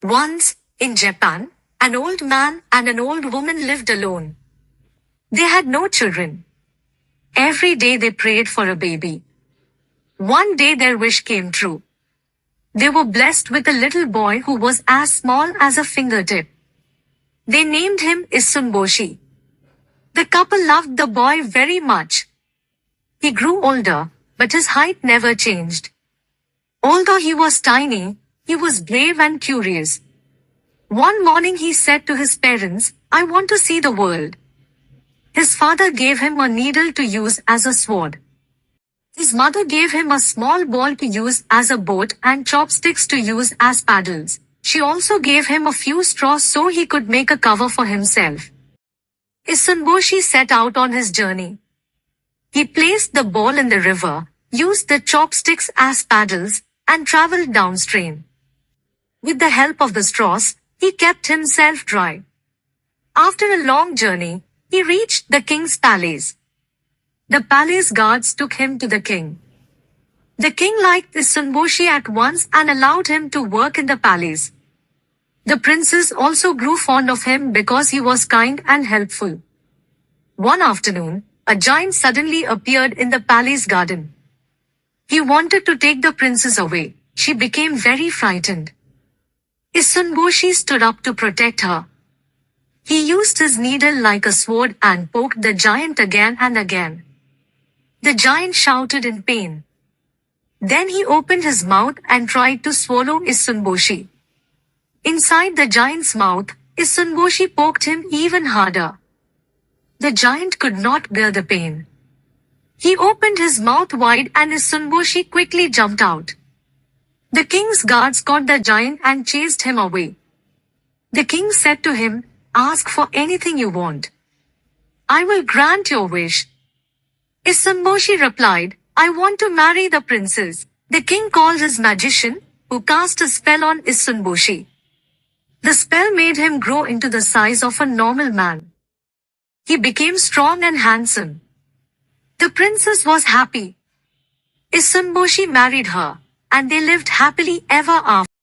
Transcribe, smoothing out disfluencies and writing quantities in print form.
Once, in Japan, an old man and an old woman lived alone. They had no children. Every day they prayed for a baby. One day their wish came true. They were blessed with a little boy who was as small as a fingertip. They named him Issun-Boshi. The couple loved the boy very much. He grew older, but his height never changed. Although he was tiny, he was brave and curious. One morning he said to his parents, "I want to see the world." His father gave him a needle to use as a sword. His mother gave him a small ball to use as a boat and chopsticks to use as paddles. She also gave him a few straws so he could make a cover for himself. Issun-Boshi set out on his journey. He placed the ball in the river, used the chopsticks as paddles, and traveled downstream. With the help of the straws, he kept himself dry. After a long journey, he reached the king's palace. The palace guards took him to the king. The king liked Issun-Boshi at once and allowed him to work in the palace. The princess also grew fond of him because he was kind and helpful. One afternoon, a giant suddenly appeared in the palace garden. He wanted to take the princess away. She became very frightened. Issun-Boshi stood up to protect her. He used his needle like a sword and poked the giant again and again. The giant shouted in pain. Then he opened his mouth and tried to swallow Issun-Boshi. Inside the giant's mouth, Issun-Boshi poked him even harder. The giant could not bear the pain. He opened his mouth wide and Issun-Boshi quickly jumped out. The king's guards caught the giant and chased him away. The king said to him, "Ask for anything you want. I will grant your wish." Issun-Boshi replied, "I want to marry the princess." The king called his magician, who cast a spell on Issun-Boshi. The spell made him grow into the size of a normal man. He became strong and handsome. The princess was happy. Issun-Boshi married her, and they lived happily ever after.